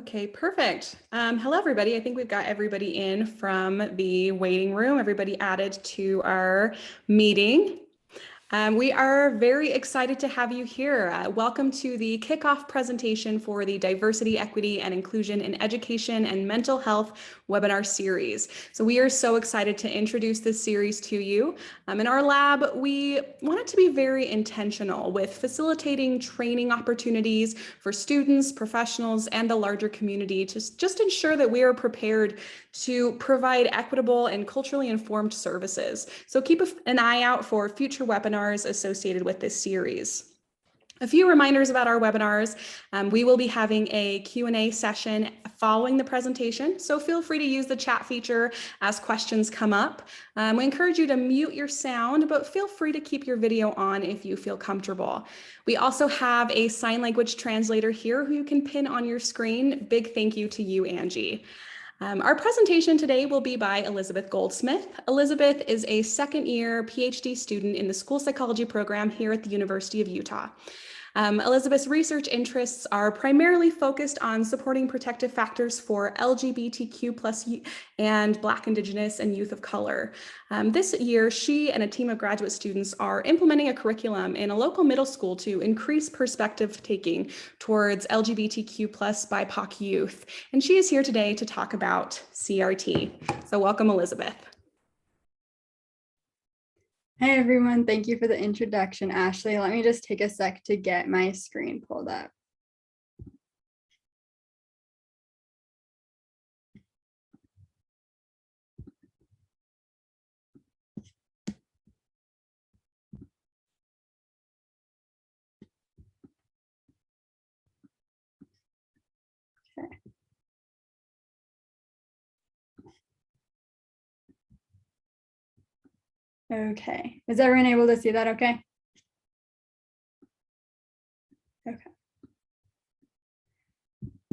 Okay, perfect. Hello, everybody. I think we've got everybody in from the waiting room, everybody added to our meeting. We are very excited to have you here. Welcome to the kickoff presentation for the Diversity, Equity, and Inclusion in Education and Mental Health webinar series. So we are so excited to introduce this series to you. In our lab, we wanted to be very intentional with facilitating training opportunities for students, professionals, and the larger community to just ensure that we are prepared to provide equitable and culturally informed services. So keep an eye out for future webinars associated with this series. A few reminders about our webinars. We will be having a Q&A session following the presentation, so feel free to use the chat feature as questions come up. We encourage you to mute your sound, but feel free to keep your video on if you feel comfortable. We also have a sign language translator here who you can pin on your screen. Big thank you to you, Angie. Our presentation today will be by Elizabeth Goldsmith. Elizabeth is a second-year PhD student in the school psychology program here at the University of Utah. Elizabeth's research interests are primarily focused on supporting protective factors for LGBTQ+ and Black, Indigenous, and youth of color. This year, she and a team of graduate students are implementing a curriculum in a local middle school to increase perspective taking towards LGBTQ+ BIPOC youth. And she is here today to talk about CRT. So welcome, Elizabeth. Hey everyone, thank you for the introduction, Ashley. Let me just take a sec to get my screen pulled up. Okay. Okay, is everyone able to see that okay? Okay.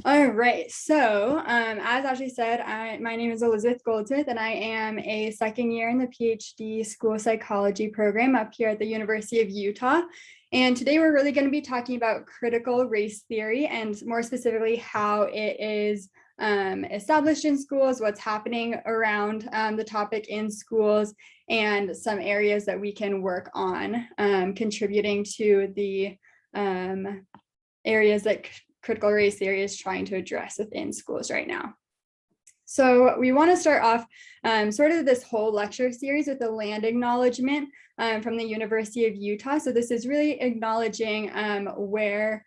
All right, so as Ashley said, my name is Elizabeth Goldsmith and I am a second year in the PhD school psychology program up here at the University of Utah. And today we're really going to be talking about critical race theory and more specifically how it is established in schools, what's happening around the topic in schools, and some areas that we can work on contributing to the areas that critical race theory is trying to address within schools right now. So we want to start off sort of this whole lecture series with a land acknowledgement from the University of Utah. So this is really acknowledging where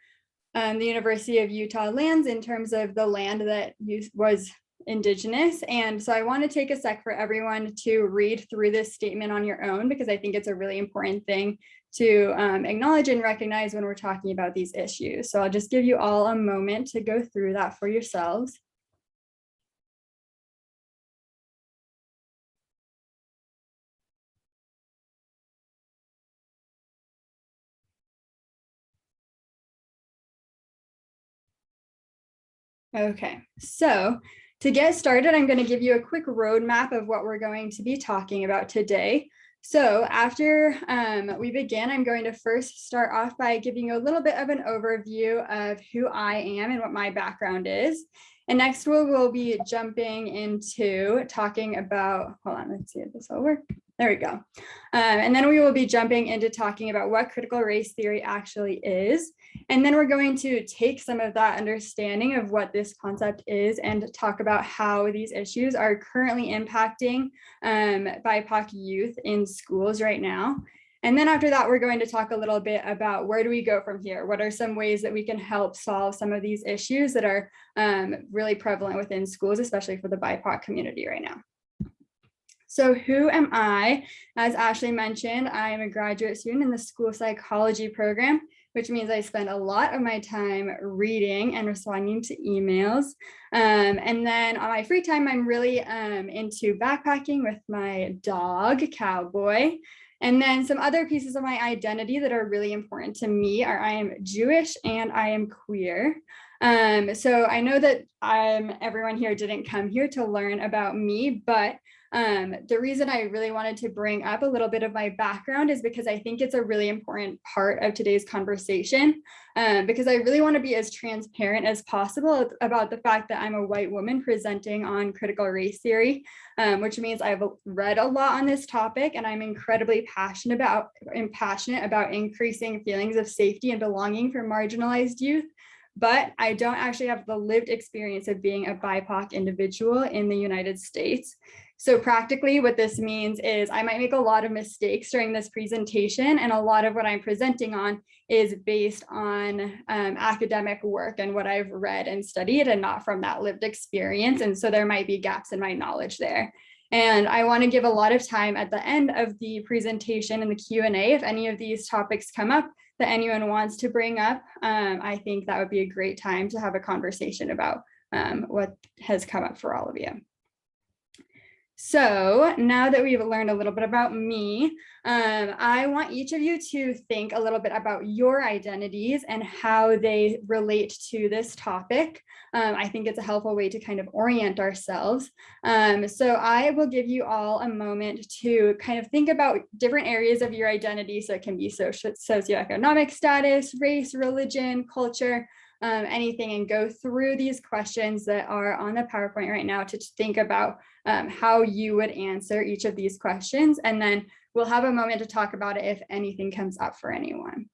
the University of Utah lands in terms of the land that was Indigenous. And so I want to take a sec for everyone to read through this statement on your own, because I think it's a really important thing to acknowledge and recognize when we're talking about these issues. So I'll just give you all a moment to go through that for yourselves. Okay, so to get started, I'm going to give you a quick roadmap of what we're going to be talking about today. So after we begin, I'm going to first start off by giving you a little bit of an overview of who I am and what my background is. And next we'll be jumping into talking about, hold on, let's see if this will work. There we go. And then we will be jumping into talking about what critical race theory actually is. And then we're going to take some of that understanding of what this concept is and talk about how these issues are currently impacting BIPOC youth in schools right now. And then after that, we're going to talk a little bit about where do we go from here? What are some ways that we can help solve some of these issues that are really prevalent within schools, especially for the BIPOC community right now? So who am I? As Ashley mentioned, I am a graduate student in the school psychology program, which means I spend a lot of my time reading and responding to emails. And then on my free time, I'm really into backpacking with my dog, Cowboy. And then some other pieces of my identity that are really important to me are I am Jewish and I am queer. So I know that everyone here didn't come here to learn about me, but the reason I really wanted to bring up a little bit of my background is because I think it's a really important part of today's conversation, because I really want to be as transparent as possible about the fact that I'm a white woman presenting on critical race theory, which means I've read a lot on this topic, and I'm incredibly passionate about increasing feelings of safety and belonging for marginalized youth. But I don't actually have the lived experience of being a BIPOC individual in the United States. So practically what this means is I might make a lot of mistakes during this presentation, and a lot of what I'm presenting on is based on academic work and what I've read and studied, and not from that lived experience. And so there might be gaps in my knowledge there. And I want to give a lot of time at the end of the presentation and the Q&A, if any of these topics come up that anyone wants to bring up. I think that would be a great time to have a conversation about what has come up for all of you. So now that we've learned a little bit about me, I want each of you to think a little bit about your identities and how they relate to this topic. I think it's a helpful way to kind of orient ourselves. So I will give you all a moment to kind of think about different areas of your identity. So it can be socioeconomic status, race, religion, culture, anything, and go through these questions that are on the PowerPoint right now to think about how you would answer each of these questions. And then we'll have a moment to talk about it if anything comes up for anyone.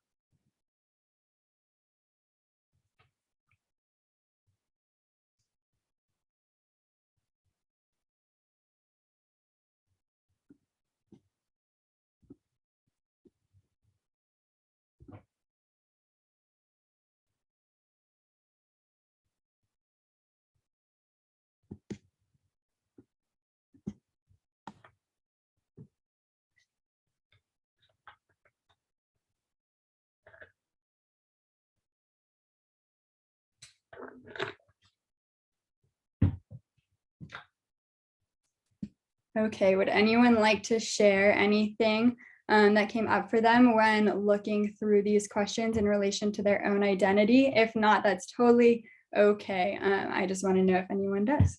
Okay, would anyone like to share anything that came up for them when looking through these questions in relation to their own identity? If not, that's totally okay. I just want to know if anyone does.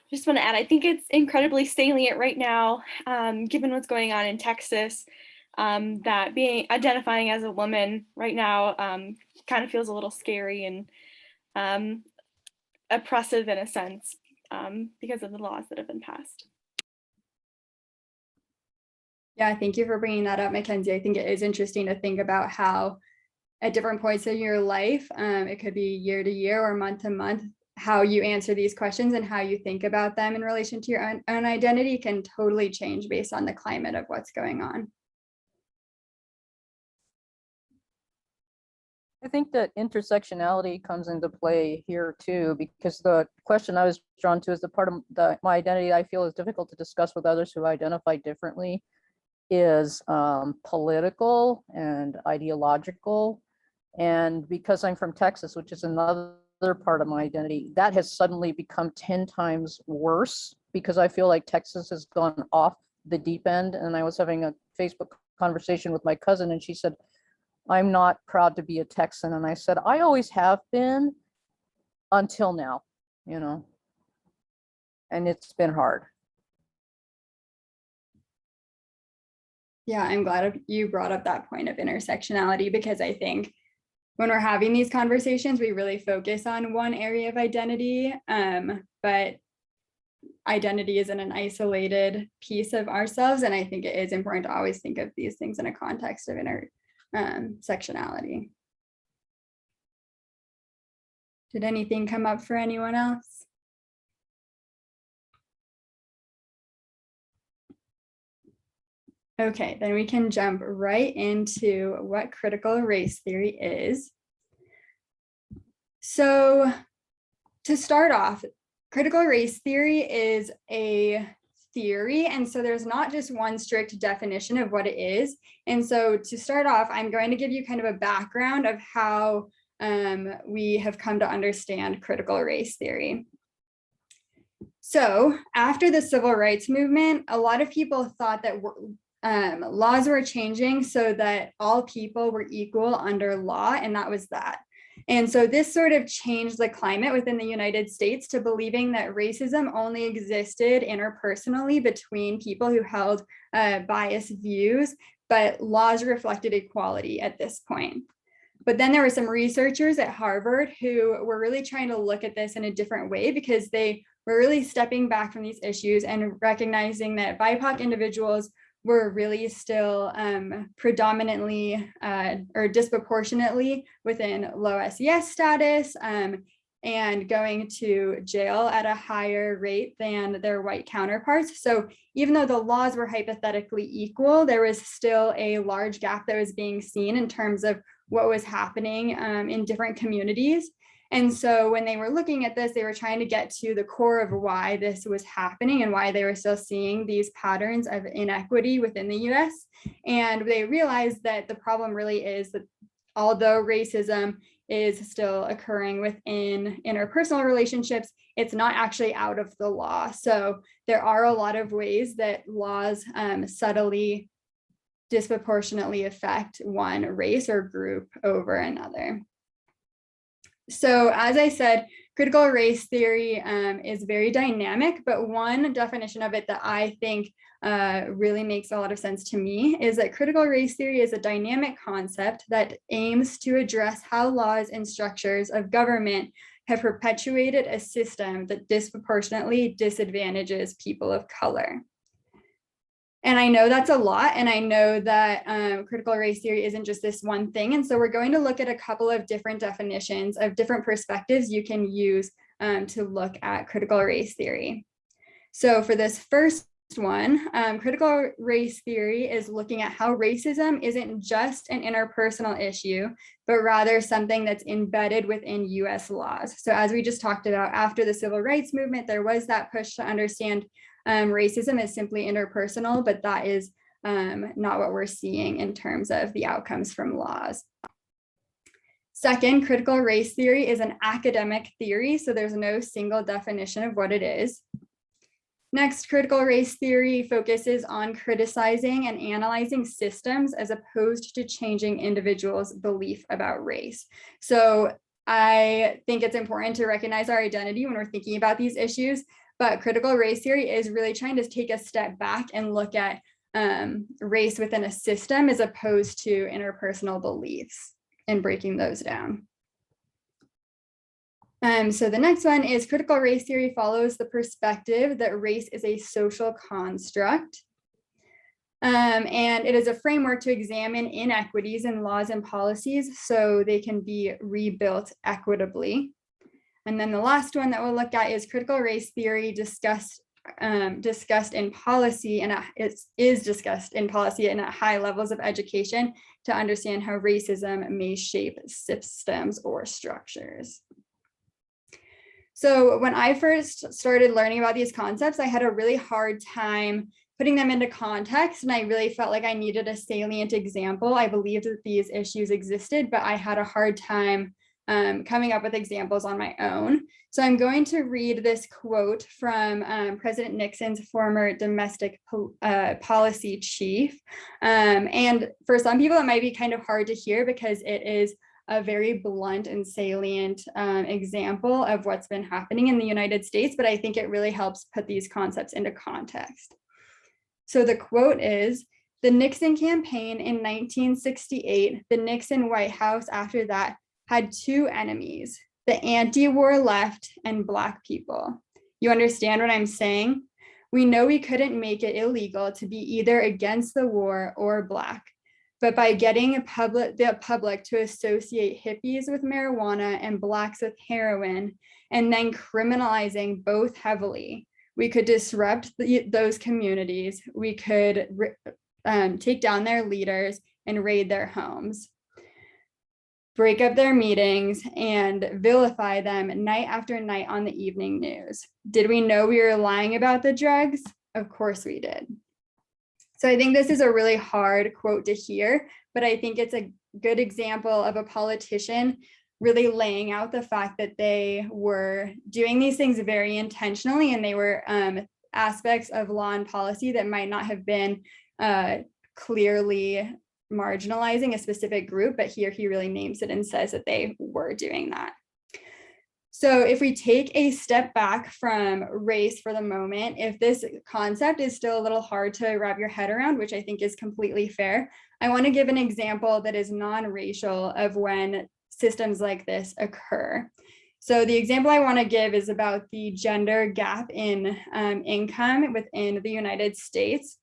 Just want to add, I think it's incredibly salient right now, given what's going on in Texas, that identifying as a woman right now kind of feels a little scary and oppressive in a sense because of the laws that have been passed. Yeah, thank you for bringing that up, Mackenzie. I think it is interesting to think about how at different points in your life, it could be year to year or month to month, how you answer these questions and how you think about them in relation to your own identity can totally change based on the climate of what's going on. I think that intersectionality comes into play here too, because the question I was drawn to is the part of my identity I feel is difficult to discuss with others who identify differently is political and ideological. And because I'm from Texas, which is another part of my identity, that has suddenly become 10 times worse because I feel like Texas has gone off the deep end. And I was having a Facebook conversation with my cousin and she said, I'm not proud to be a Texan. And I said, I always have been until now, you know, and it's been hard. Yeah, I'm glad you brought up that point of intersectionality, because I think when we're having these conversations, we really focus on one area of identity, but identity isn't an isolated piece of ourselves. And I think it is important to always think of these things in a context of intersectionality. Did anything come up for anyone else? Okay, then we can jump right into what critical race theory is. So to start off, critical race theory is a theory, and so there's not just one strict definition of what it is. And so to start off, I'm going to give you kind of a background of how we have come to understand critical race theory. So after the civil rights movement, a lot of people thought that laws were changing so that all people were equal under law, and that was that. And so this sort of changed the climate within the United States to believing that racism only existed interpersonally between people who held biased views, but laws reflected equality at this point. But then there were some researchers at Harvard who were really trying to look at this in a different way, because they were really stepping back from these issues and recognizing that BIPOC individuals were really still predominantly or disproportionately within low SES status and going to jail at a higher rate than their white counterparts. So even though the laws were hypothetically equal, there was still a large gap that was being seen in terms of what was happening in different communities. And so when they were looking at this, they were trying to get to the core of why this was happening and why they were still seeing these patterns of inequity within the US. And they realized that the problem really is that although racism is still occurring within interpersonal relationships, it's not actually out of the law. So there are a lot of ways that laws subtly disproportionately affect one race or group over another. So as I said, critical race theory is very dynamic, but one definition of it that I think really makes a lot of sense to me is that critical race theory is a dynamic concept that aims to address how laws and structures of government have perpetuated a system that disproportionately disadvantages people of color. And I know that's a lot, and I know that critical race theory isn't just this one thing. And so we're going to look at a couple of different definitions of different perspectives you can use to look at critical race theory. So for this first one, critical race theory is looking at how racism isn't just an interpersonal issue, but rather something that's embedded within US laws. So as we just talked about, after the civil rights movement, there was that push to understand racism is simply interpersonal, but that is not what we're seeing in terms of the outcomes from laws. Second, critical race theory is an academic theory, so there's no single definition of what it is. Next, critical race theory focuses on criticizing and analyzing systems as opposed to changing individuals' belief about race. So I think it's important to recognize our identity when we're thinking about these issues. But critical race theory is really trying to take a step back and look at race within a system as opposed to interpersonal beliefs and breaking those down. So the next one is critical race theory follows the perspective that race is a social construct. And it is a framework to examine inequities in laws and policies so they can be rebuilt equitably. And then the last one that we'll look at is critical race theory discussed in policy, and it is discussed in policy and at high levels of education to understand how racism may shape systems or structures. So when I first started learning about these concepts, I had a really hard time putting them into context, and I really felt like I needed a salient example. I believed that these issues existed, but I had a hard time coming up with examples on my own. So I'm going to read this quote from President Nixon's former domestic policy chief. And for some people, it might be kind of hard to hear because it is a very blunt and salient example of what's been happening in the United States, but I think it really helps put these concepts into context. So the quote is, "The Nixon campaign in 1968, the Nixon White House after that, had two enemies, the anti-war left and Black people." You understand what I'm saying? We know we couldn't make it illegal to be either against the war or Black, but by getting the public to associate hippies with marijuana and Blacks with heroin, and then criminalizing both heavily, we could disrupt those communities. We could take down their leaders and raid their homes, break up their meetings, and vilify them night after night on the evening news. Did we know we were lying about the drugs? Of course we did. So I think this is a really hard quote to hear, but I think it's a good example of a politician really laying out the fact that they were doing these things very intentionally, and they were aspects of law and policy that might not have been clearly marginalizing a specific group, but here he really names it and says that they were doing that. So if we take a step back from race for the moment, if this concept is still a little hard to wrap your head around, which I think is completely fair, I want to give an example that is non-racial of when systems like this occur. So the example I want to give is about the gender gap in income within the United States.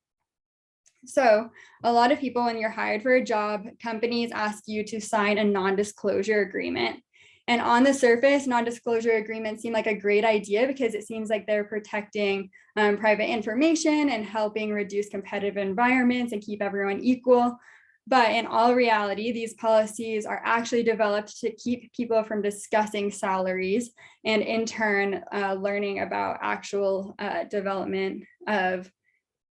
So a lot of people, when you're hired for a job, companies ask you to sign a non-disclosure agreement. And on the surface, non-disclosure agreements seem like a great idea because it seems like they're protecting private information and helping reduce competitive environments and keep everyone equal. But in all reality, these policies are actually developed to keep people from discussing salaries and in turn learning about actual development of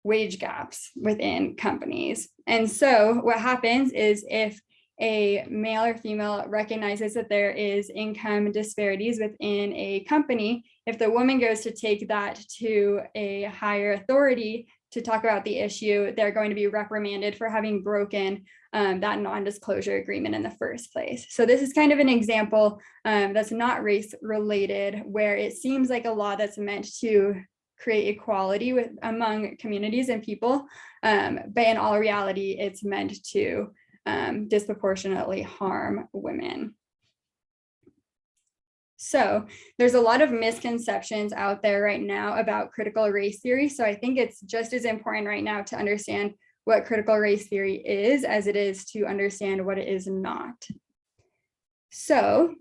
wage gaps within companies. And so what happens is if a male or female recognizes that there is income disparities within a company, if the woman goes to take that to a higher authority to talk about the issue, they're going to be reprimanded for having broken that non-disclosure agreement in the first place. So this is kind of an example that's not race related, where it seems like a law that's meant to create equality among communities and people, but in all reality, it's meant to disproportionately harm women. So there's a lot of misconceptions out there right now about critical race theory. So I think it's just as important right now to understand what critical race theory is as it is to understand what it is not. So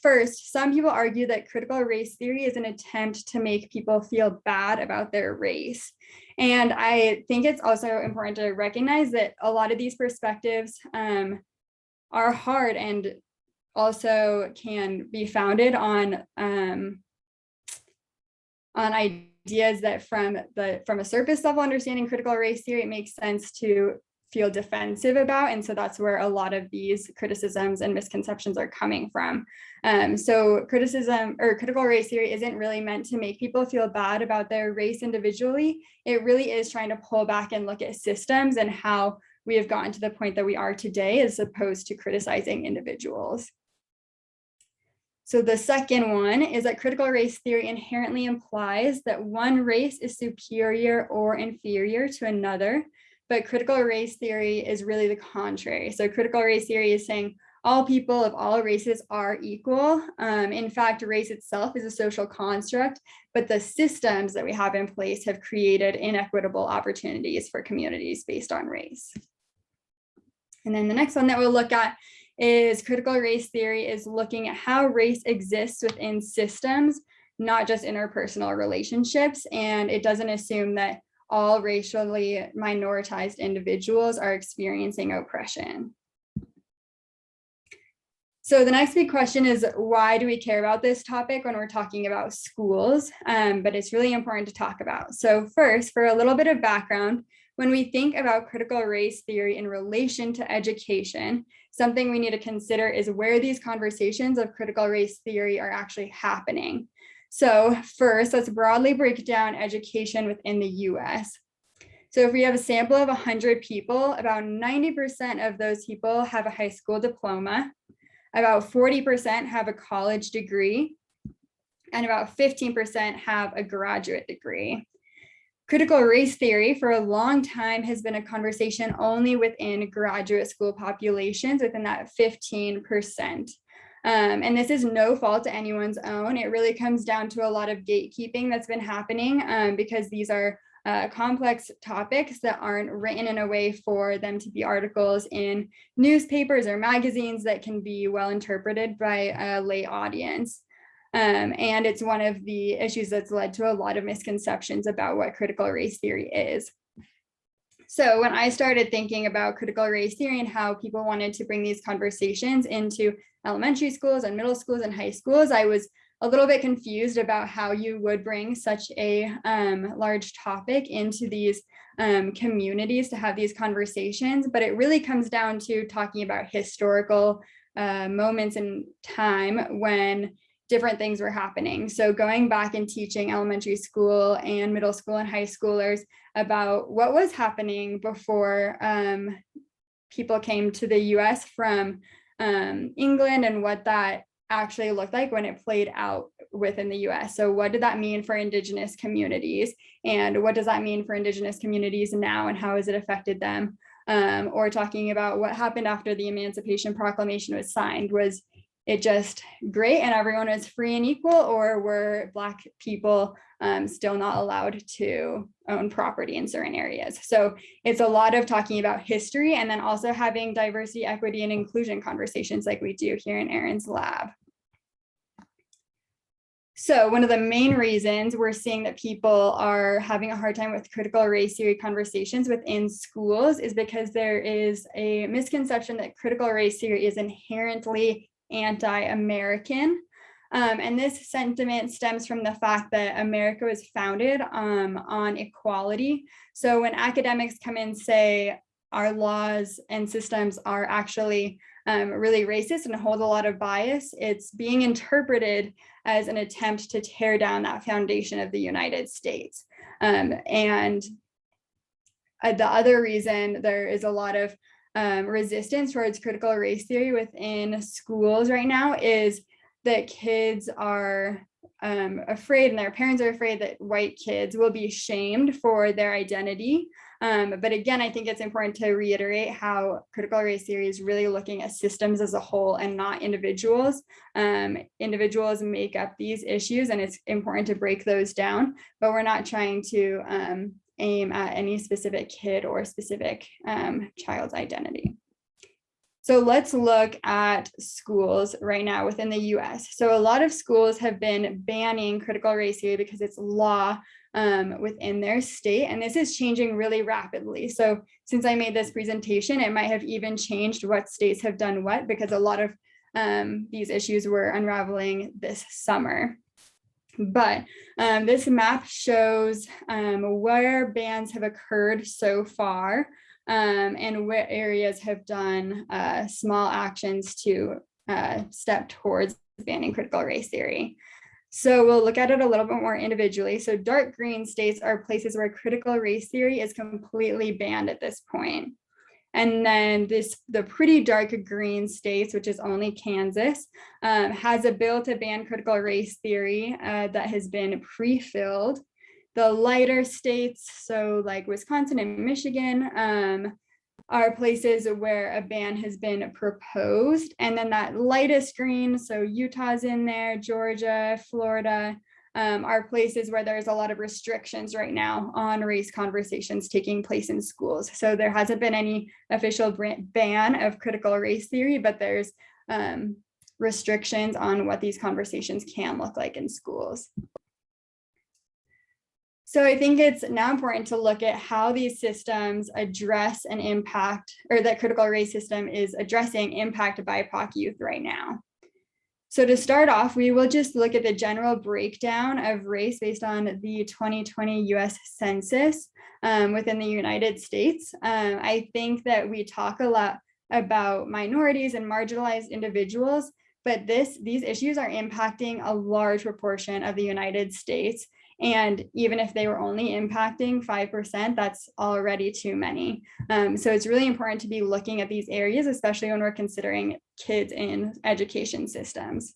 first, some people argue that critical race theory is an attempt to make people feel bad about their race. And I think it's also important to recognize that a lot of these perspectives are hard and also can be founded on ideas that from a surface level understanding critical race theory, it makes sense to feel defensive about. And so that's where a lot of these criticisms and misconceptions are coming from. So criticism or critical race theory isn't really meant to make people feel bad about their race individually. It really is trying to pull back and look at systems and how we have gotten to the point that we are today, as opposed to criticizing individuals. So the second one is that critical race theory inherently implies that one race is superior or inferior to another, but critical race theory is really the contrary. So critical race theory is saying all people of all races are equal. In fact, race itself is a social construct, but the systems that we have in place have created inequitable opportunities for communities based on race. And then the next one that we'll look at is critical race theory is looking at how race exists within systems, not just interpersonal relationships. And it doesn't assume that all racially minoritized individuals are experiencing oppression. So the next big question is, why do we care about this topic when we're talking about schools? But it's really important to talk about. So first, for a little bit of background, when we think about critical race theory in relation to education, something we need to consider is where these conversations of critical race theory are actually happening. So first, let's broadly break down education within the US. So if we have a sample of 100 people, about 90% of those people have a high school diploma, about 40% have a college degree, and about 15% have a graduate degree. Critical race theory for a long time has been a conversation only within graduate school populations, within that 15%. And this is no fault to anyone's own. It really comes down to a lot of gatekeeping that's been happening because these are complex topics that aren't written in a way for them to be articles in newspapers or magazines that can be well interpreted by a lay audience. And it's one of the issues that's led to a lot of misconceptions about what critical race theory is. So when I started thinking about critical race theory and how people wanted to bring these conversations into elementary schools and middle schools and high schools, I was a little bit confused about how you would bring such a large topic into these communities to have these conversations. But it really comes down to talking about historical moments in time when different things were happening. So going back and teaching elementary school and middle school and high schoolers about what was happening before people came to the US from England, and what that actually looked like when it played out within the US. So what did that mean for Indigenous communities? And what does that mean for Indigenous communities now, and how has it affected them? Or talking about what happened after the Emancipation Proclamation was signed. Was it just great and everyone was free and equal, or were Black people still not allowed to own property in certain areas? So it's a lot of talking about history, and then also having diversity, equity, and inclusion conversations like we do here in Erin's lab. So one of the main reasons we're seeing that people are having a hard time with critical race theory conversations within schools is because there is a misconception that critical race theory is inherently anti-American. And this sentiment stems from the fact that America was founded on equality. So when academics come and say our laws and systems are actually really racist and hold a lot of bias, it's being interpreted as an attempt to tear down that foundation of the United States. And the other reason there is a lot of resistance towards critical race theory within schools right now is that kids are afraid, and their parents are afraid, that white kids will be shamed for their identity. But again, I think it's important to reiterate how critical race theory is really looking at systems as a whole and not individuals. Individuals make up these issues, and it's important to break those down, but we're not trying to aim at any specific kid or specific child's identity. So let's look at schools right now within the US. So a lot of schools have been banning critical race theory because it's law within their state, and this is changing really rapidly. So since I made this presentation, it might have even changed what states have done what, because a lot of these issues were unraveling this summer. But this map shows where bans have occurred so far, and what areas have done small actions to step towards banning critical race theory. So we'll look at it a little bit more individually. So dark green states are places where critical race theory is completely banned at this point. And then the pretty dark green states, which is only Kansas, has a bill to ban critical race theory that has been pre-filled. The lighter states, so like Wisconsin and Michigan, are places where a ban has been proposed. And then that lightest green, so Utah's in there, Georgia, Florida, are places where there's a lot of restrictions right now on race conversations taking place in schools. So there hasn't been any official ban of critical race theory, but there's restrictions on what these conversations can look like in schools. So I think it's now important to look at how these systems address an impact, or that critical race system is addressing impact of BIPOC youth right now. So to start off, we will just look at the general breakdown of race based on the 2020 US Census within the United States. I think that we talk a lot about minorities and marginalized individuals, but these issues are impacting a large proportion of the United States. And even if they were only impacting 5%, that's already too many. So it's really important to be looking at these areas, especially when we're considering kids in education systems.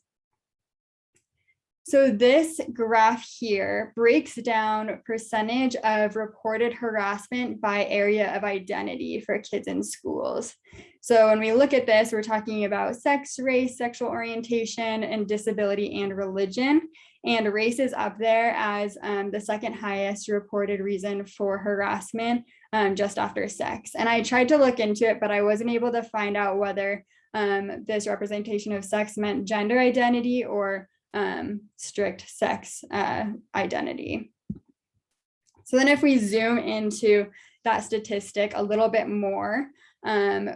So this graph here breaks down percentage of reported harassment by area of identity for kids in schools. So when we look at this, we're talking about sex, race, sexual orientation, and disability and religion. And race is up there as the second highest reported reason for harassment, just after sex. And I tried to look into it, but I wasn't able to find out whether this representation of sex meant gender identity or strict sex identity. So then if we zoom into that statistic a little bit more,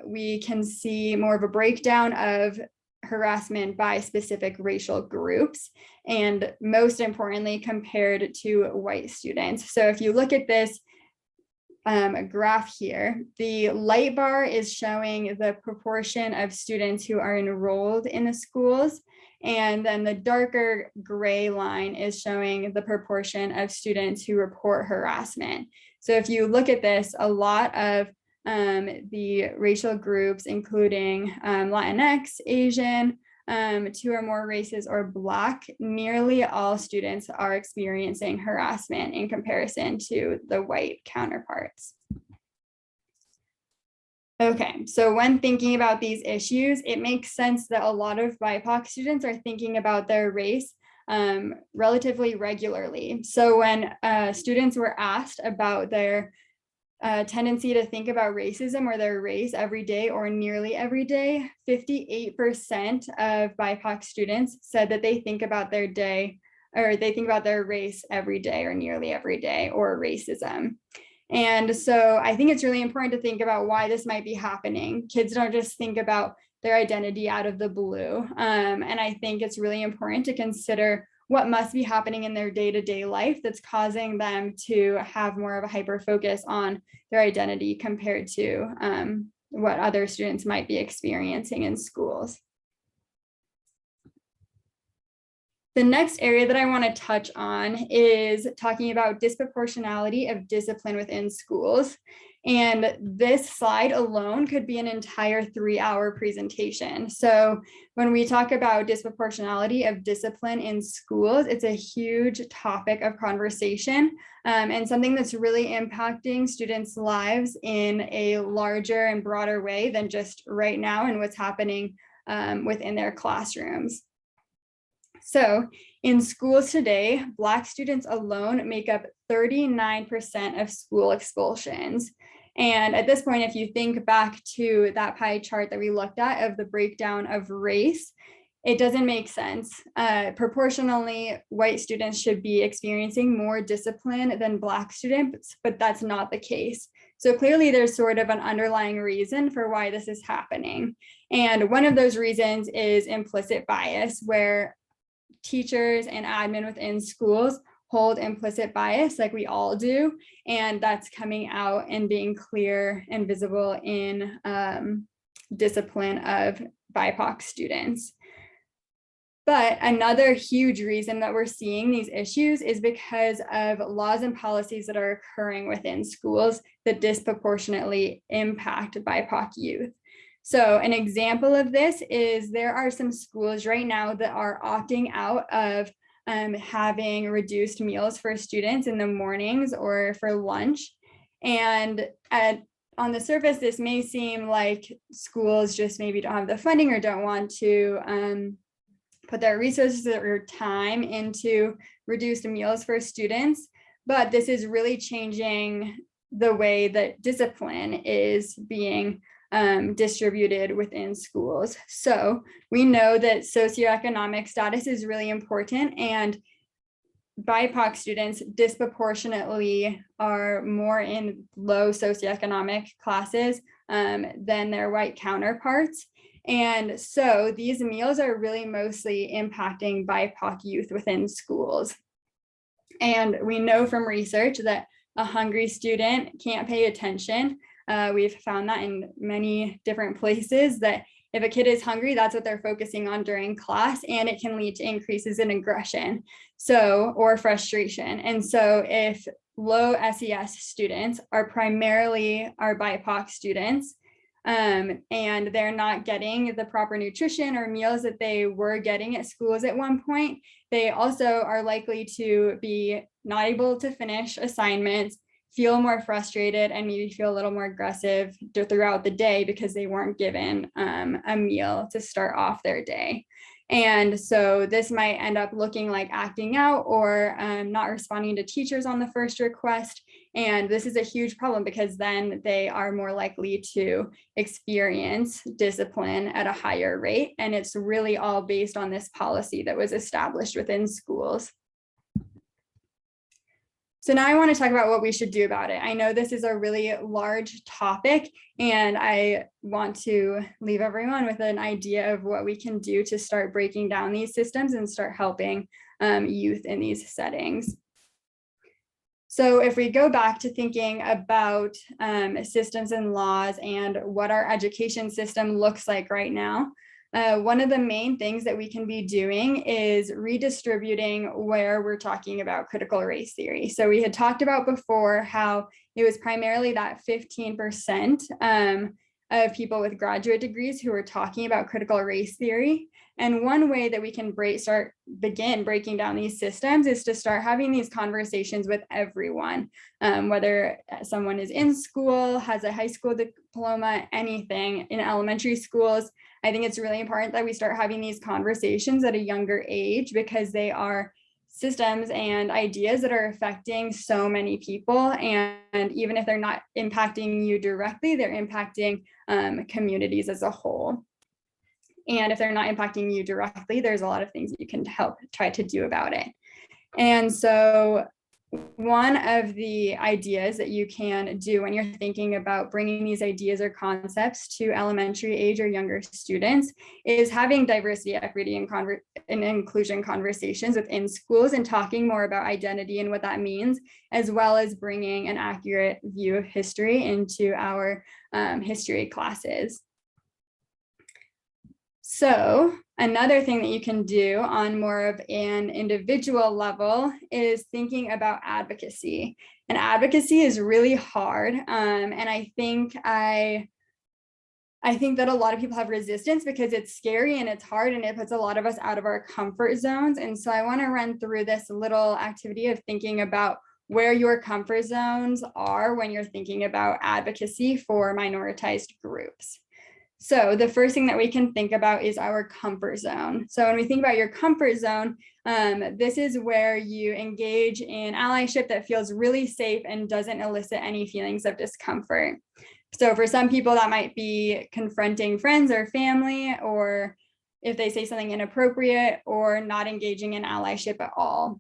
we can see more of a breakdown of harassment by specific racial groups, and most importantly, compared to white students. So if you look at this, graph here. The light bar is showing the proportion of students who are enrolled in the schools, and then the darker gray line is showing the proportion of students who report harassment. So if you look at this, a lot of the racial groups, including Latinx, Asian, 2 or more races, or Black, nearly all students are experiencing harassment in comparison to the white counterparts. Okay, so when thinking about these issues, it makes sense that a lot of BIPOC students are thinking about their race relatively regularly. So when students were asked about their tendency to think about racism or their race every day or nearly every day, 58% of BIPOC students said that they think about their day, or they think about their race every day or nearly every day, or racism. And so I think it's really important to think about why this might be happening. Kids don't just think about their identity out of the blue. And I think it's really important to consider what must be happening in their day-to-day life that's causing them to have more of a hyper focus on their identity compared to what other students might be experiencing in schools. The next area that I want to touch on is talking about disproportionality of discipline within schools. And this slide alone could be an entire 3-hour presentation. So when we talk about disproportionality of discipline in schools, it's a huge topic of conversation and something that's really impacting students' lives in a larger and broader way than just right now and what's happening within their classrooms. So in schools today, Black students alone make up 39% of school expulsions. And at this point, if you think back to that pie chart that we looked at of the breakdown of race, it doesn't make sense. Proportionally, white students should be experiencing more discipline than Black students, but that's not the case. So clearly there's sort of an underlying reason for why this is happening. And one of those reasons is implicit bias, where teachers and admin within schools hold implicit bias like we all do, and that's coming out and being clear and visible in discipline of BIPOC students. But another huge reason that we're seeing these issues is because of laws and policies that are occurring within schools that disproportionately impact BIPOC youth. So an example of this is there are some schools right now that are opting out of having reduced meals for students in the mornings or for lunch. And on the surface, this may seem like schools just maybe don't have the funding or don't want to put their resources or time into reduced meals for students, but this is really changing the way that discipline is being distributed within schools. So we know that socioeconomic status is really important, and BIPOC students disproportionately are more in low socioeconomic classes than their white counterparts. And so these meals are really mostly impacting BIPOC youth within schools. And we know from research that a hungry student can't pay attention. We've found that in many different places, that if a kid is hungry, that's what they're focusing on during class, and it can lead to increases in aggression, or frustration. And so if low SES students are primarily our BIPOC students, and they're not getting the proper nutrition or meals that they were getting at schools at one point, they also are likely to be not able to finish assignments, feel more frustrated, and maybe feel a little more aggressive throughout the day because they weren't given a meal to start off their day. And so this might end up looking like acting out or not responding to teachers on the first request. And this is a huge problem because then they are more likely to experience discipline at a higher rate. And it's really all based on this policy that was established within schools. So now I want to talk about what we should do about it. I know this is a really large topic, and I want to leave everyone with an idea of what we can do to start breaking down these systems and start helping youth in these settings. So if we go back to thinking about systems and laws and what our education system looks like right now, one of the main things that we can be doing is redistributing where we're talking about critical race theory. So we had talked about before how it was primarily that 15% of people with graduate degrees who are talking about critical race theory. And one way that we can begin breaking down these systems is to start having these conversations with everyone, whether someone is in school, has a high school diploma, anything in elementary schools. I think it's really important that we start having these conversations at a younger age because they are systems and ideas that are affecting so many people. And even if they're not impacting you directly, they're impacting communities as a whole. And if they're not impacting you directly, there's a lot of things you can help try to do about it. And so one of the ideas that you can do when you're thinking about bringing these ideas or concepts to elementary age or younger students is having diversity, equity, and inclusion conversations within schools and talking more about identity and what that means, as well as bringing an accurate view of history into our history classes. So another thing that you can do on more of an individual level is thinking about advocacy. And advocacy is really hard. And I think that a lot of people have resistance because it's scary and it's hard and it puts a lot of us out of our comfort zones. And so I want to run through this little activity of thinking about where your comfort zones are when you're thinking about advocacy for minoritized groups. So the first thing that we can think about is our comfort zone. So when we think about your comfort zone, this is where you engage in allyship that feels really safe and doesn't elicit any feelings of discomfort. So for some people that might be confronting friends or family, or if they say something inappropriate, or not engaging in allyship at all.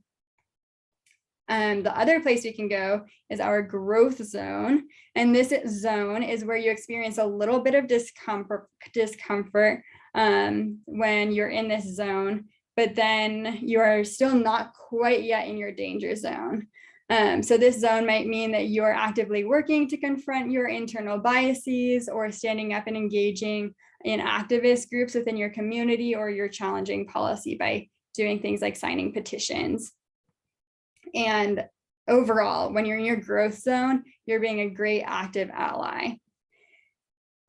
The other place we can go is our growth zone. And this zone is where you experience a little bit of discomfort when you're in this zone, but then you are still not quite yet in your danger zone. So this zone might mean that you're actively working to confront your internal biases or standing up and engaging in activist groups within your community, or you're challenging policy by doing things like signing petitions. And overall, when you're in your growth zone, you're being a great active ally.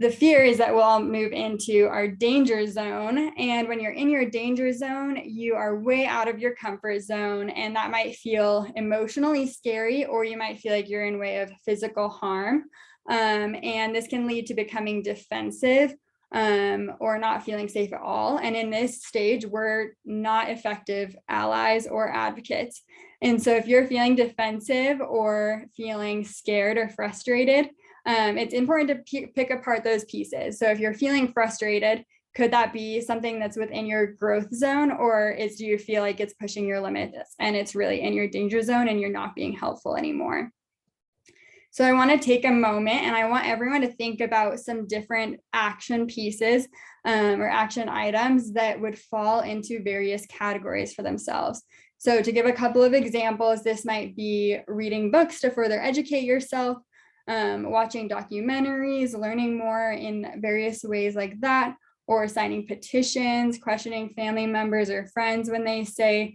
The fear is that we'll all move into our danger zone. And when you're in your danger zone, you are way out of your comfort zone. And that might feel emotionally scary, or you might feel like you're in way of physical harm. And this can lead to becoming defensive or not feeling safe at all. And in this stage, we're not effective allies or advocates. And so if you're feeling defensive or feeling scared or frustrated, it's important to pick apart those pieces. So if you're feeling frustrated, could that be something that's within your growth zone, or do you feel like it's pushing your limits and it's really in your danger zone and you're not being helpful anymore? So I want to take a moment and I want everyone to think about some different action pieces or action items that would fall into various categories for themselves. So to give a couple of examples, this might be reading books to further educate yourself, watching documentaries, learning more in various ways like that, or signing petitions, questioning family members or friends when they say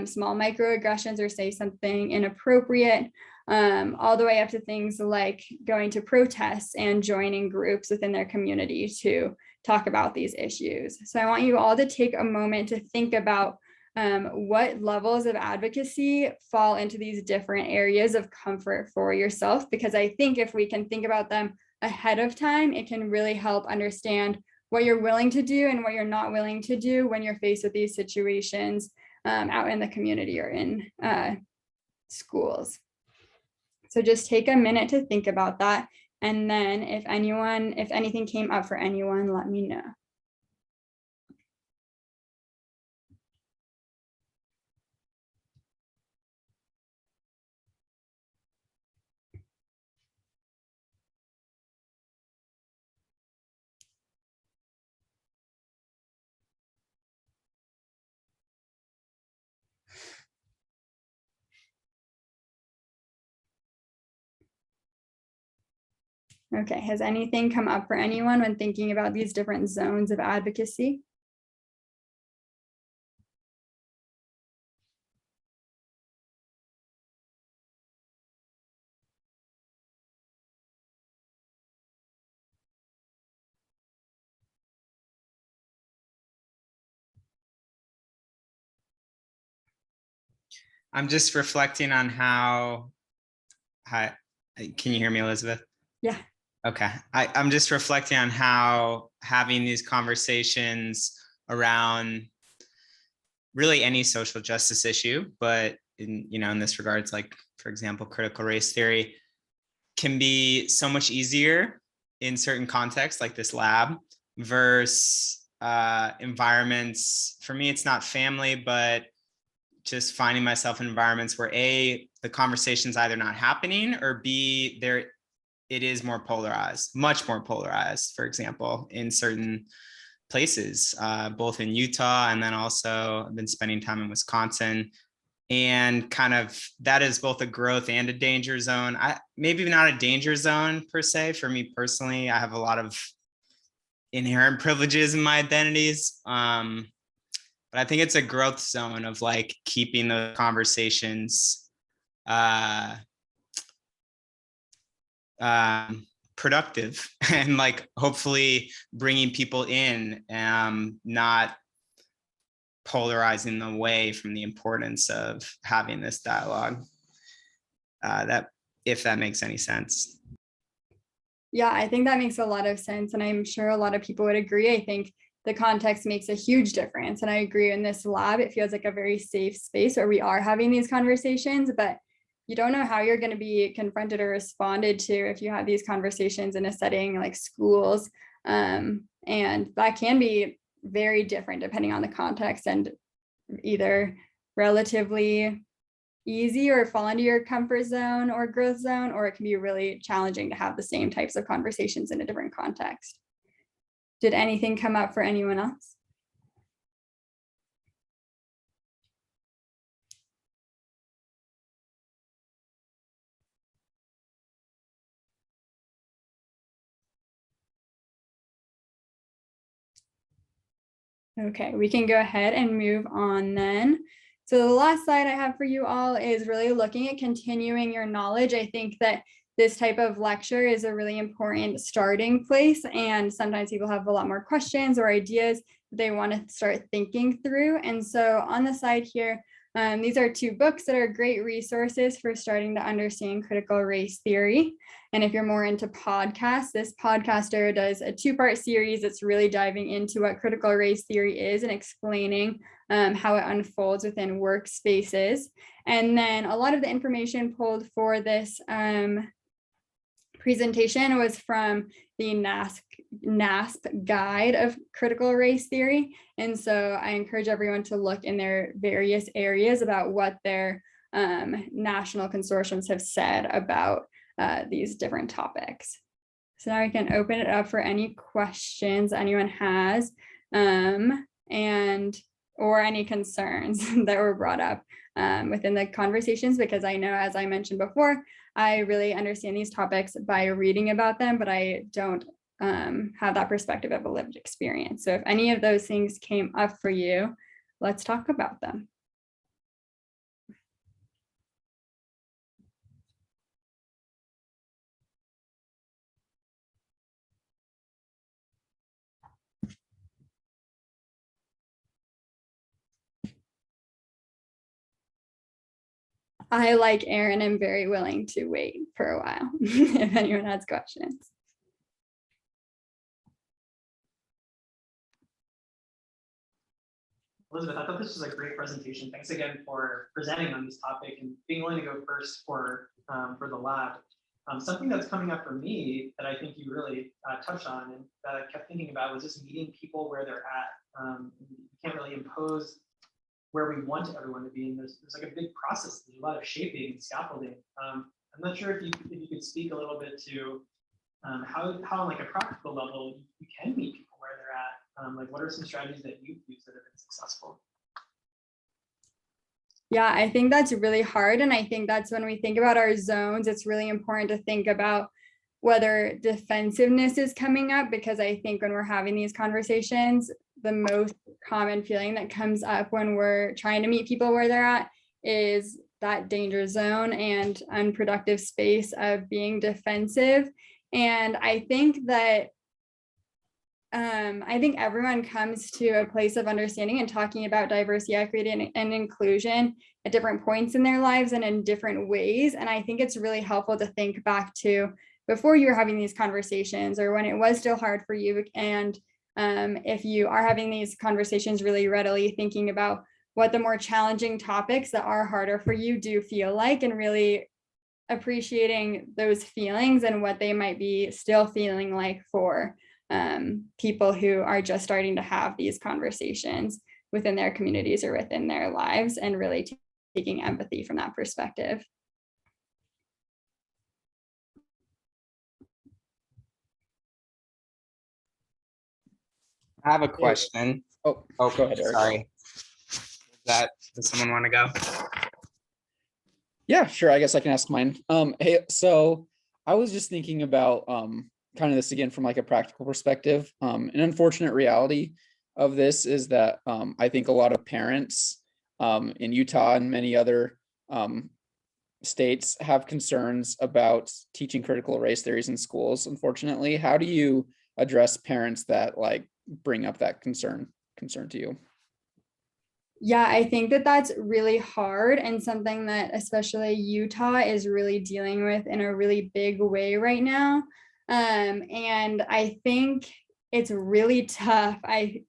small microaggressions or say something inappropriate, all the way up to things like going to protests and joining groups within their community to talk about these issues. So I want you all to take a moment to think about what levels of advocacy fall into these different areas of comfort for yourself, because I think if we can think about them ahead of time, it can really help understand what you're willing to do and what you're not willing to do when you're faced with these situations out in the community or in schools. So just take a minute to think about that. And then if anything came up for anyone, let me know. Okay, has anything come up for anyone when thinking about these different zones of advocacy? I'm just reflecting on how, hi, can you hear me, Elizabeth? Yeah. Okay, I'm just reflecting on how having these conversations around really any social justice issue, but in this regards, like, for example, critical race theory, can be so much easier in certain contexts like this lab versus environments. For me, it's not family, but just finding myself in environments where A, the conversation's either not happening, or B, it is more polarized, much more polarized, for example, in certain places, both in Utah, and then also I've been spending time in Wisconsin. And kind of that is both a growth and a danger zone. Maybe not a danger zone per se. For me personally, I have a lot of inherent privileges in my identities. But I think it's a growth zone of like keeping the conversations productive and like hopefully bringing people in, not polarizing them away from the importance of having this dialogue. That, if that makes any sense. Yeah, I think that makes a lot of sense. And I'm sure a lot of people would agree. I think the context makes a huge difference. And I agree, in this lab, it feels like a very safe space where we are having these conversations, but you don't know how you're going to be confronted or responded to if you have these conversations in a setting like schools. And that can be very different depending on the context, and either relatively easy or fall into your comfort zone or growth zone, or it can be really challenging to have the same types of conversations in a different context. Did anything come up for anyone else? Okay, we can go ahead and move on then. So the last slide I have for you all is really looking at continuing your knowledge. I think that this type of lecture is a really important starting place, and sometimes people have a lot more questions or ideas they want to start thinking through. And so on the side here, these are two books that are great resources for starting to understand critical race theory. And if you're more into podcasts, this podcaster does a two-part series that's really diving into what critical race theory is and explaining how it unfolds within workspaces. And then a lot of the information pulled for this presentation was from the NASP guide of critical race theory. And so I encourage everyone to look in their various areas about what their national consortiums have said about these different topics. So now we can open it up for any questions anyone has, or any concerns that were brought up within the conversations, because I know, as I mentioned before, I really understand these topics by reading about them, but I don't have that perspective of a lived experience. So if any of those things came up for you, let's talk about them. I, like Aaron, am very willing to wait for a while if anyone has questions. Elizabeth, I thought this was a great presentation. Thanks again for presenting on this topic and being willing to go first for the lab. Something that's coming up for me that I think you really touched on and that I kept thinking about was just meeting people where they're at. You can't really impose where we want everyone to be, and there's like a big process. There's a lot of shaping and scaffolding. I'm not sure if you could speak a little bit to how on like a practical level you can meet people where they're at. Like, what are some strategies that you've used that have been successful? Yeah, I think that's really hard. And I think that's when we think about our zones, it's really important to think about whether defensiveness is coming up, because I think when we're having these conversations, the most common feeling that comes up when we're trying to meet people where they're at is that danger zone and unproductive space of being defensive. And I think that everyone comes to a place of understanding and talking about diversity, equity, and inclusion at different points in their lives and in different ways. And I think it's really helpful to think back to before you were having these conversations, or when it was still hard for you. And if you are having these conversations, really readily thinking about what the more challenging topics that are harder for you do feel like, and really appreciating those feelings and what they might be still feeling like for people who are just starting to have these conversations within their communities or within their lives, and really taking empathy from that perspective. I have a question. Oh, go ahead, Eric. Sorry. Does someone want to go? Yeah, sure. I guess I can ask mine. Hey, so I was just thinking about kind of this again from like a practical perspective. An unfortunate reality of this is that I think a lot of parents in Utah and many other states have concerns about teaching critical race theories in schools. Unfortunately, how do you address parents that like bring up that concern to you? Yeah, I think that that's really hard, and something that especially Utah is really dealing with in a really big way right now. And I think it's really tough. I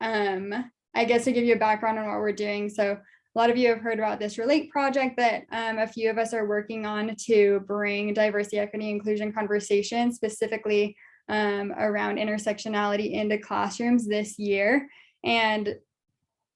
guess to give you a background on what we're doing. So a lot of you have heard about this Relate project that a few of us are working on to bring diversity, equity, inclusion conversations specifically around intersectionality into classrooms this year. And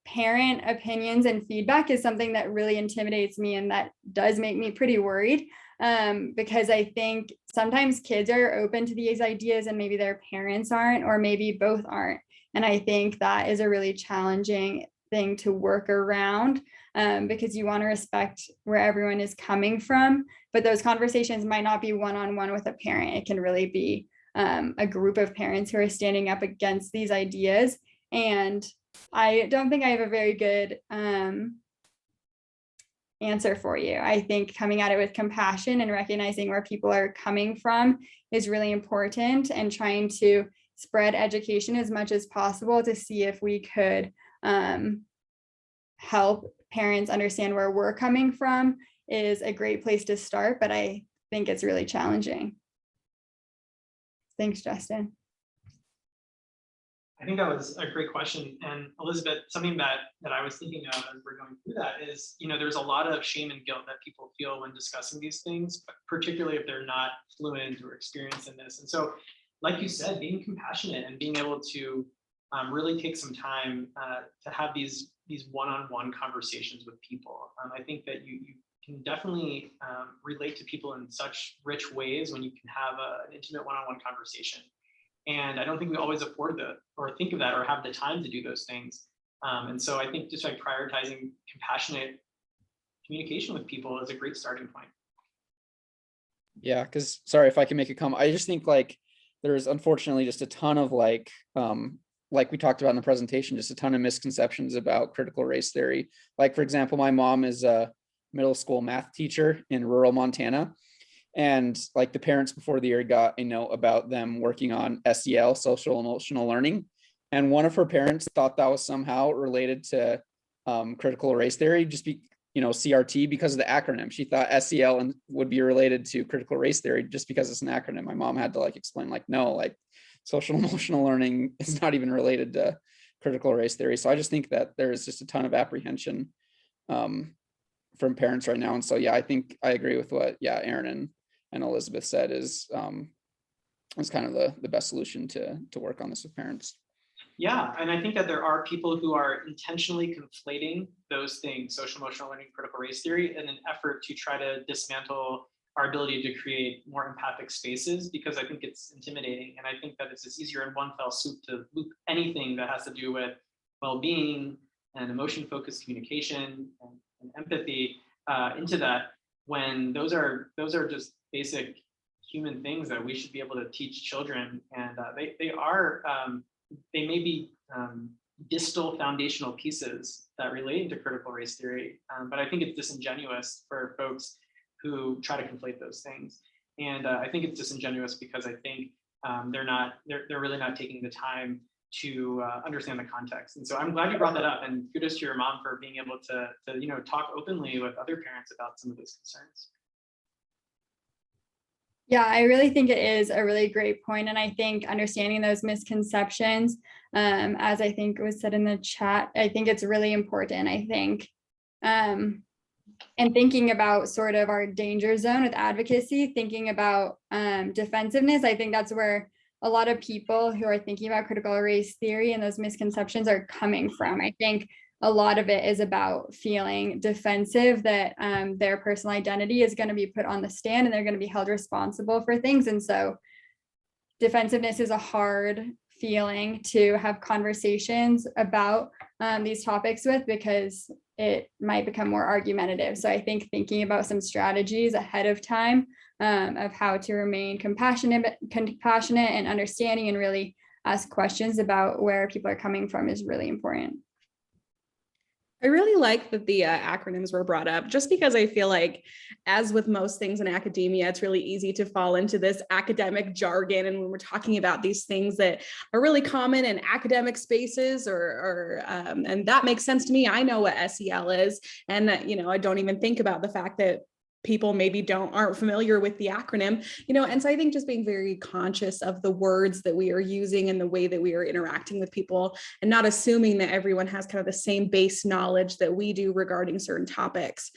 parent opinions and feedback is something that really intimidates me, and that does make me pretty worried, because I think sometimes kids are open to these ideas and maybe their parents aren't, or maybe both aren't. And I think that is a really challenging thing to work around, because you want to respect where everyone is coming from, but those conversations might not be one-on-one with a parent. It can really be a group of parents who are standing up against these ideas. And I don't think I have a very good answer for you. I think coming at it with compassion and recognizing where people are coming from is really important, and trying to spread education as much as possible to see if we could help parents understand where we're coming from is a great place to start, but I think it's really challenging. Thanks, Justin. I think that was a great question. And Elizabeth, something that I was thinking of as we're going through that is, there's a lot of shame and guilt that people feel when discussing these things, particularly if they're not fluent or experienced in this. And so, like you said, being compassionate and being able to really take some time to have these one-on-one conversations with people. I think that you can definitely relate to people in such rich ways when you can have an intimate one-on-one conversation. And I don't think we always afford that, or think of that, or have the time to do those things. And so I think just like prioritizing compassionate communication with people is a great starting point. Yeah, because sorry if I can make a comment. I just think like there's unfortunately just a ton of like we talked about in the presentation, just a ton of misconceptions about critical race theory. Like, for example, my mom is a middle school math teacher in rural Montana. And like the parents before the year got a note about them working on SEL, social emotional learning. And one of her parents thought that was somehow related to critical race theory, just CRT, because of the acronym. She thought SEL and would be related to critical race theory just because it's an acronym. My mom had to like explain, like, no, like social emotional learning is not even related to critical race theory. So I just think that there is just a ton of apprehension from parents right now. And so, yeah, I think I agree with what, Aaron and Elizabeth said is kind of the best solution to work on this with parents. Yeah, and I think that there are people who are intentionally conflating those things, social emotional learning, critical race theory, in an effort to try to dismantle our ability to create more empathic spaces, because I think it's intimidating. And I think that it's just easier in one fell swoop to loop anything that has to do with well-being and emotion-focused communication and empathy into that, when those are just basic human things that we should be able to teach children, and they may be distal foundational pieces that relate into critical race theory, but I think it's disingenuous for folks who try to conflate those things. And I think it's disingenuous because I think they're really not taking the time to understand the context. And so I'm glad you brought that up, and kudos to your mom for being able to talk openly with other parents about some of those concerns. Yeah, I really think it is a really great point. And I think understanding those misconceptions, as I think was said in the chat, I think it's really important. I think, and thinking about sort of our danger zone with advocacy, thinking about defensiveness, I think that's where a lot of people who are thinking about critical race theory and those misconceptions are coming from. I think a lot of it is about feeling defensive that their personal identity is going to be put on the stand and they're going to be held responsible for things. And so defensiveness is a hard feeling to have conversations about these topics with, because it might become more argumentative. So I think thinking about some strategies ahead of time of how to remain compassionate and understanding and really ask questions about where people are coming from is really important. I really like that the acronyms were brought up, just because I feel like, as with most things in academia, it's really easy to fall into this academic jargon. And when we're talking about these things that are really common in academic spaces, and that makes sense to me. I know what SEL is, and I don't even think about the fact that people maybe aren't familiar with the acronym, and so I think just being very conscious of the words that we are using and the way that we are interacting with people, and not assuming that everyone has kind of the same base knowledge that we do regarding certain topics,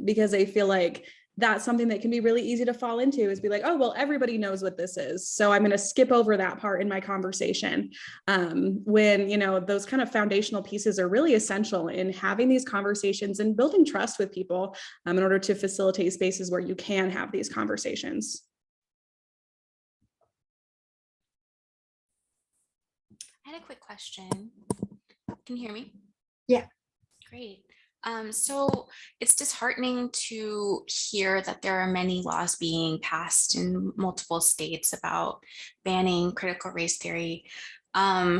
because I feel like that's something that can be really easy to fall into, is be like, oh, well, everybody knows what this is, so I'm going to skip over that part in my conversation, when those kind of foundational pieces are really essential in having these conversations and building trust with people, in order to facilitate spaces where you can have these conversations. I had a quick question. Can you hear me? Yeah. Great. So it's disheartening to hear that there are many laws being passed in multiple states about banning critical race theory. I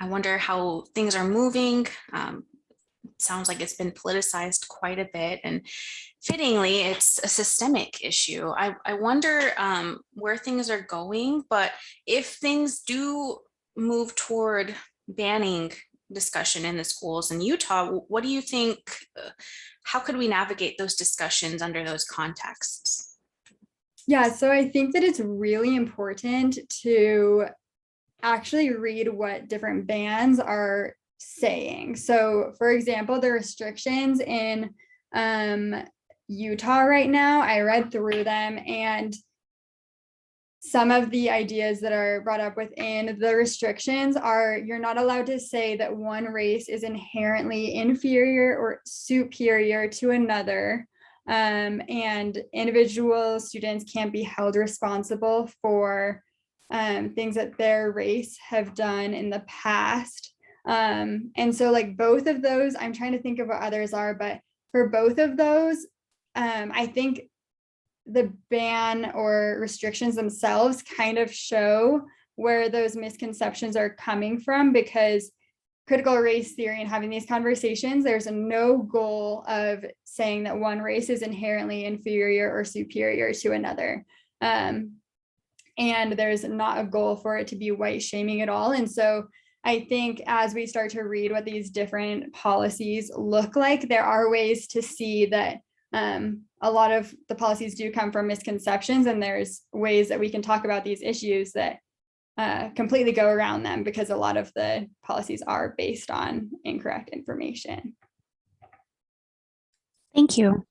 wonder how things are moving. It sounds like it's been politicized quite a bit, and fittingly, it's a systemic issue. I wonder where things are going, but if things do move toward banning discussion in the schools in Utah, what do you think, how could we navigate those discussions under those contexts? Yeah, so I think that it's really important to actually read what different bans are saying. So for example, the restrictions in Utah right now, I read through them, and some of the ideas that are brought up within the restrictions are, you're not allowed to say that one race is inherently inferior or superior to another. And individual students can't be held responsible for things that their race have done in the past. And so like both of those, I'm trying to think of what others are, but for both of those, I think the ban or restrictions themselves kind of show where those misconceptions are coming from, because critical race theory and having these conversations, there's no goal of saying that one race is inherently inferior or superior to another. And there's not a goal for it to be white shaming at all. And so I think as we start to read what these different policies look like, there are ways to see that a lot of the policies do come from misconceptions, and there's ways that we can talk about these issues that completely go around them, because a lot of the policies are based on incorrect information. Thank you.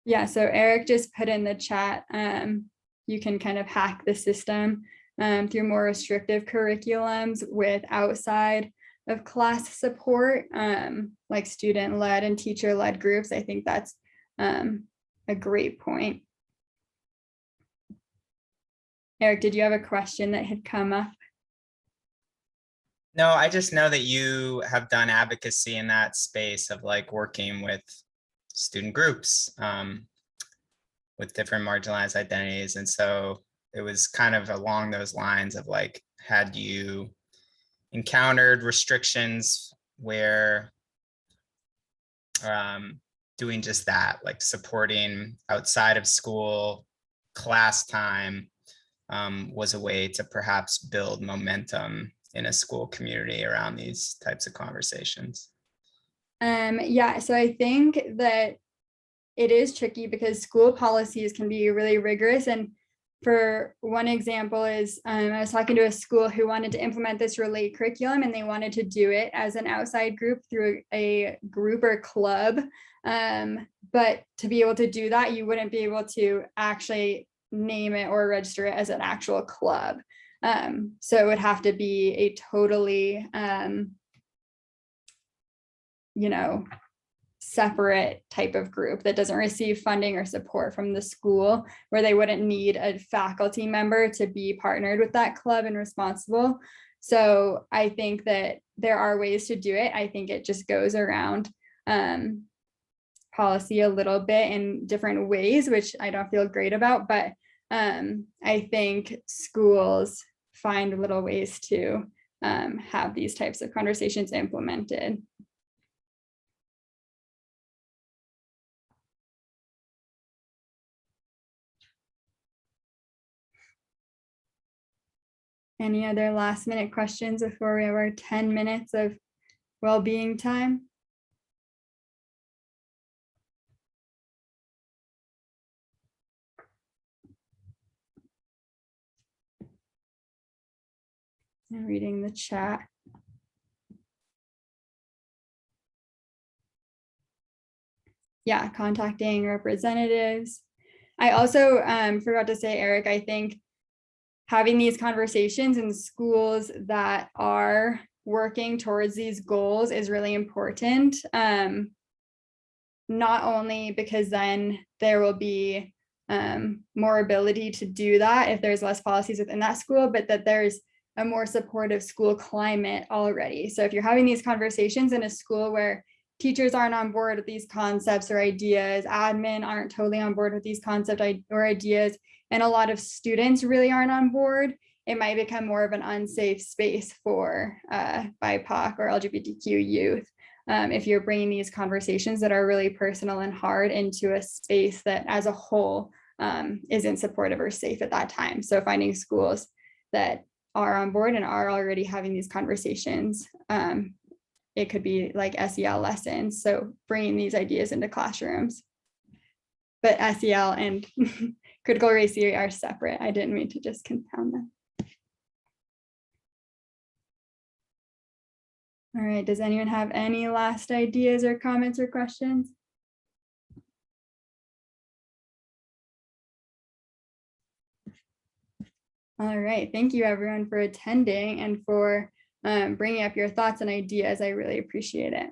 Yeah, so Eric just put in the chat, you can kind of hack the system through more restrictive curriculums with outside of class support, like student-led and teacher-led groups. I think that's a great point. Eric, did you have a question that had come up? No, I just know that you have done advocacy in that space of like working with student groups with different marginalized identities. And so it was kind of along those lines of like, had you encountered restrictions where doing just that, like supporting outside of school class time was a way to perhaps build momentum in a school community around these types of conversations? Yeah, so I think that it is tricky because school policies can be really rigorous. And for one example is I was talking to a school who wanted to implement this relate curriculum, and they wanted to do it as an outside group through a group or club. But to be able to do that, you wouldn't be able to actually name it or register it as an actual club. So it would have to be a totally, separate type of group that doesn't receive funding or support from the school, where they wouldn't need a faculty member to be partnered with that club and responsible. So I think that there are ways to do it. I think it just goes around policy a little bit in different ways, which I don't feel great about, but I think schools find little ways to have these types of conversations implemented. Any other last minute questions before we have our 10 minutes of well-being time? I'm reading the chat. Yeah, contacting representatives. I also forgot to say, Eric, I think having these conversations in schools that are working towards these goals is really important. Not only because then there will be more ability to do that if there's less policies within that school, but that there's a more supportive school climate already. So if you're having these conversations in a school where teachers aren't on board with these concepts or ideas, admin aren't totally on board with these concepts or ideas, and a lot of students really aren't on board, it might become more of an unsafe space for BIPOC or LGBTQ youth. If you're bringing these conversations that are really personal and hard into a space that as a whole isn't supportive or safe at that time. So finding schools that are on board and are already having these conversations. It could be like SEL lessons. So bringing these ideas into classrooms. But SEL and critical race theory are separate. I didn't mean to just confound them. All right, does anyone have any last ideas or comments or questions? All right, thank you everyone for attending and for bringing up your thoughts and ideas. I really appreciate it.